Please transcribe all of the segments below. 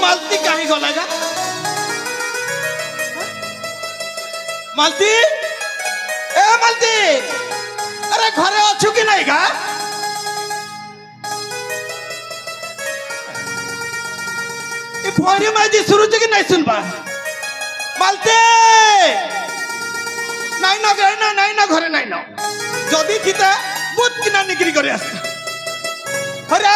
मालती कहीं गलागा मालती ए मालती अरे घरे अच्छु कि नहीं गा ये फोरी माजी शुरू कि नहीं सुनबा मालती नहीं ना घरे ना नहीं ना घरे नहीं ना जदी थीता बहुत किना निकरी करे आस्ता अरे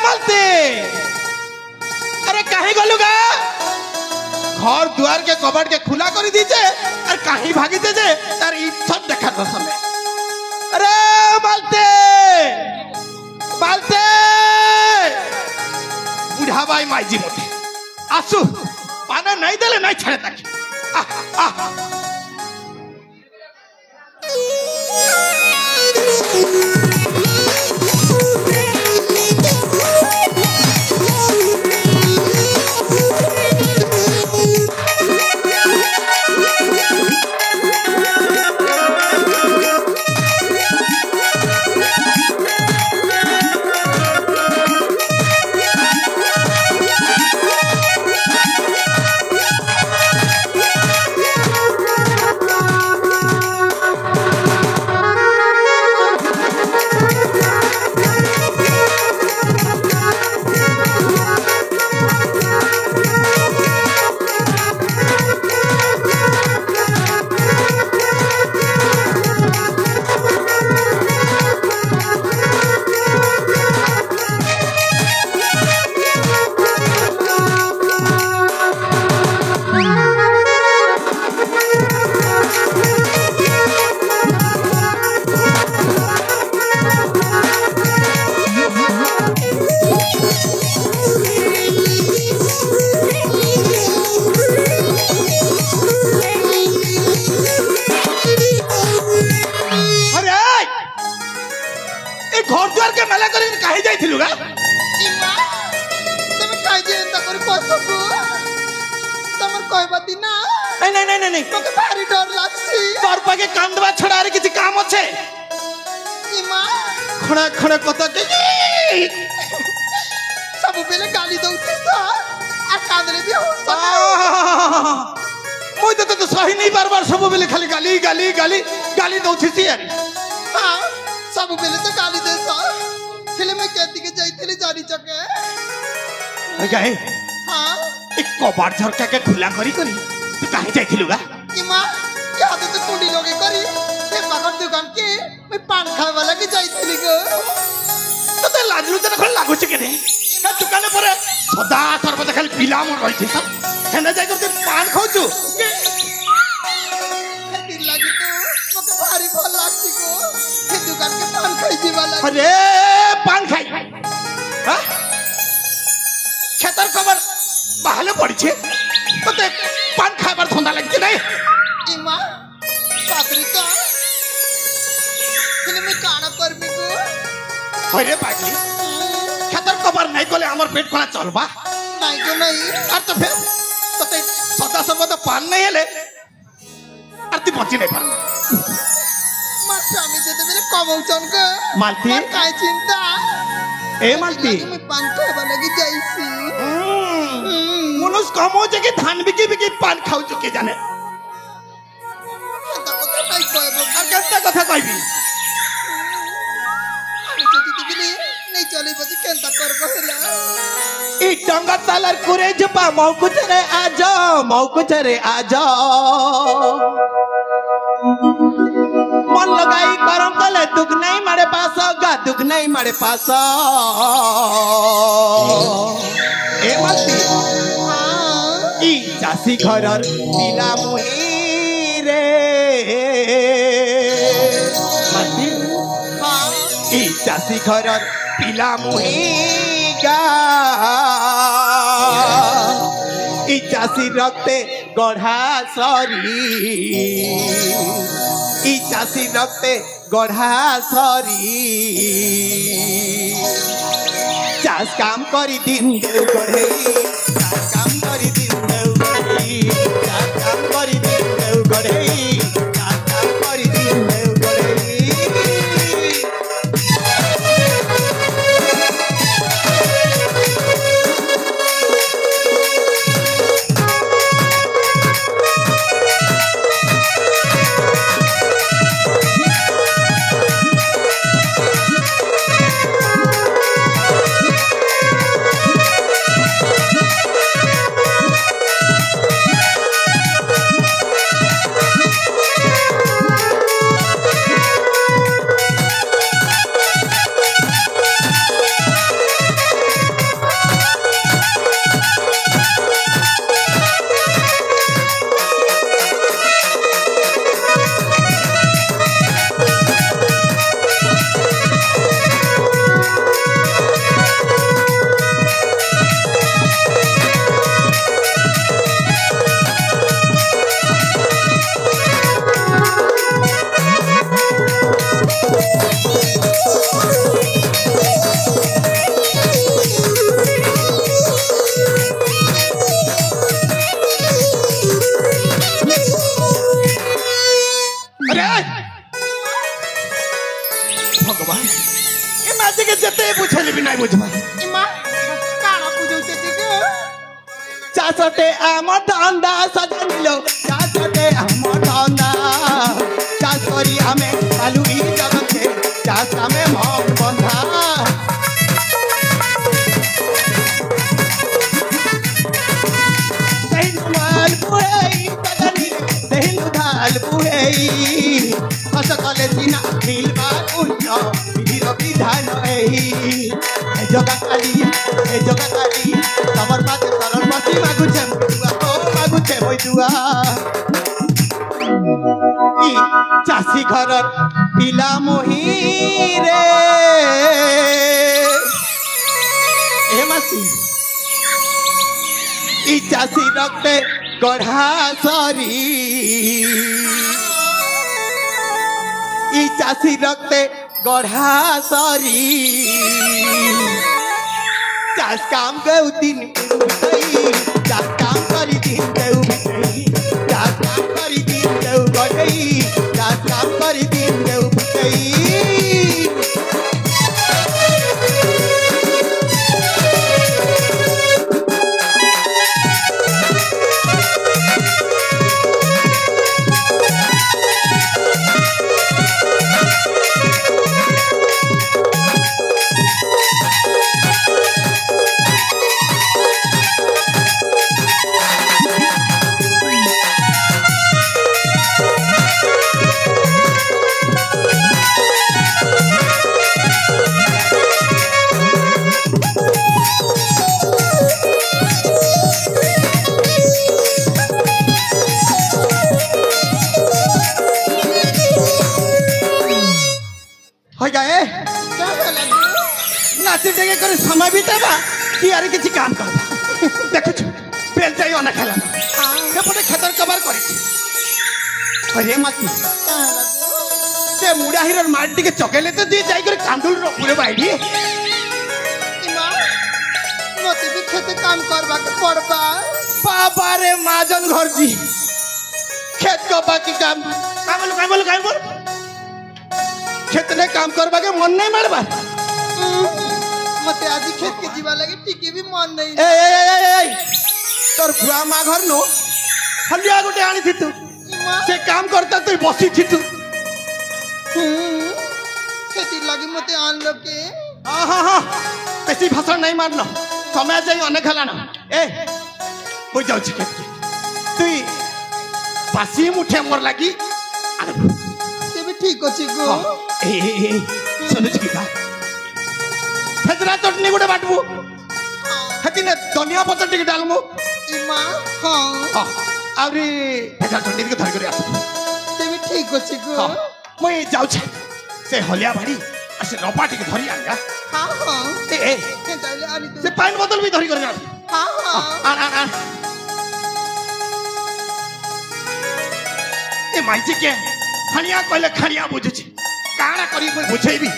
मालती अरे कहीं गलुगा घर द्वार के कबाड़ के खुला कर दीचे और कहीं भागी दे जे तार इज्जत देखा तो समय अरे मालते मालते बुढ़ा भाई माइजी मोटे आसु पाना नहीं देले नहीं छड़े तक कबाड़ झरका के खुला करी करी तू कहीं जाइथिलु गा कि मां याद तो कुंडी लगे करी ए पागल दुकान के मैं पान खाए वाला के जाइथिली गो तो ते लाजलु जन खल लागु छ के ने का दुकान पर सदा सर्वदा खाली पिला मन रहिथि सब हेने जाय करते पान खाउछु दिन लागी तो मके भारी भल लागती गो ए दुकान के पान खाई जी वाला अरे पान खाई हां खेतर कबर बाहले पड़ी छे तो ते पान खाइबार धंधा लगती नहीं इमा पात्री तो फिल्म में काना पर भी को अरे पागली खेतर कबर नहीं कोले हमर पेट कोना चलबा नहीं तो नहीं और तो फिर तो ते सदा सर्वदा पान नहीं हेले और तू बची नहीं पार मां स्वामी जे मेरे कमौचन के मालती काय चिंता ए मालती मैं पान खाइबा लगी जाईसी मनुष कम हो जाके धान बिकी बिकी पान खाऊ चुके जाने कैसा कथा कहबी नहीं चली बजी केंता करबो हला ई डंगा तालर कुरे जपा मौकुचरे आजा मन लगाई करम कले दुख नहीं मारे पास गा दुख नहीं मारे पास ए मस्ती ई चासी घरर पिला मुही रे मस्ती ई चासी घरर पिला मुही गा ई चासी रक्ते गढ़ा सरी ई चासी रक्ते गढ़ा सरी चास काम करी दिन देव गढ़े चास काम करी दिन देव गढ़े चास काम करी दिन देव गढ़े चास काम करी दिन देव गढ़े চাষতে আমার ধান্দা সাজানিল চাষতে আমার ধান্দা চাষ করি আমি আলু ই জগতে চাষ আমি মগ বন্ধা মাল পুহেই সাজানিল দেহিন ধাল পুহেই হসকলে সিনা মিলবা পুণ্য বিধির বিধান এই জগাকালী তোমার পাতে সরল বসি মাগুছে বইতুয়া ই চাষী ঘরর পিলা মহি রে এ মাসি ই চাষী রক্তে গঢ়া সরি ই চাষী রক্তে গঢ়া সরি चास काम गौ दिन चास काम करी दिन गौ बितई चास काम करी दिन गौ गई चास काम करी दिन गौ बितई नाची जगह करे समय बिताबा कि आरे किछि काम करबा देखछ बेल जाई अना खेला सेपटे खेतर कबार करे अरे माती से मुडा हिरर माटी के चकेले तो दी जाई करे कांदुल रो पूरे बाईडी इमा मते भी खेते काम करबा के पड़बा बाबा रे माजन घर जी खेत को बाकी काम बोल खेत ने काम करबा के मन नहीं मारबा मते आज खेत के जीवा लगे टिके भी मन नहीं ए तोर बुआ मा घर नो हलिया गोटे आनी थी तू से काम करता तू बसी थी तू खेती लगी मते आन लो के हां बेसी भाषण नहीं मारलो समय जाई अनेक हला ना ए हो जाऊ छी खेत के तू बासी मुठे मोर लागी ते भी ठीक अछि गो ए सुन छी का फेजरा चटनी गोटे बाटबू हेती ने धनिया पत्ता टिके डालमु इमा हां आउरी फेजरा चटनी के धर करे आसु ते भी ठीक अछि गो मैं जाऊ छे से हलिया भाड़ी से रपाटी के धरी आंगा हां ए ताले आनी से पानी बोतल भी धरी करे हां आ ए माइजी के खनिया कहले खनिया बुझे छी काड़ा करी मैं बुझेबी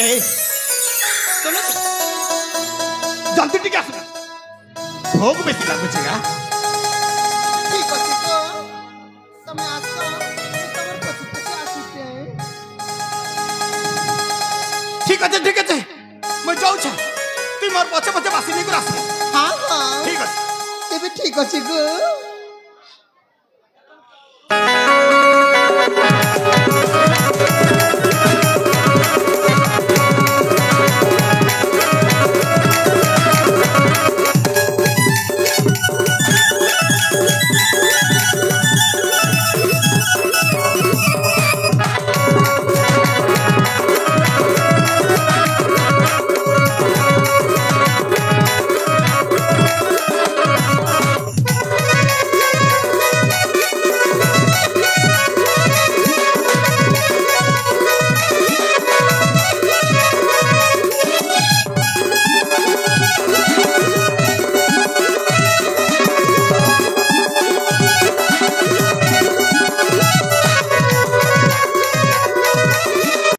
ए सुनो जल्दी टिके आसना भोग बेसी लागु छेगा ठीक अछि गो तमे आसो तमर पछी आसीते ठीक আছে मैं जाऊ छ तू मोर पछे पछे बासी नहीं कर आस हां ठीक अछि ते भी ठीक अछि गो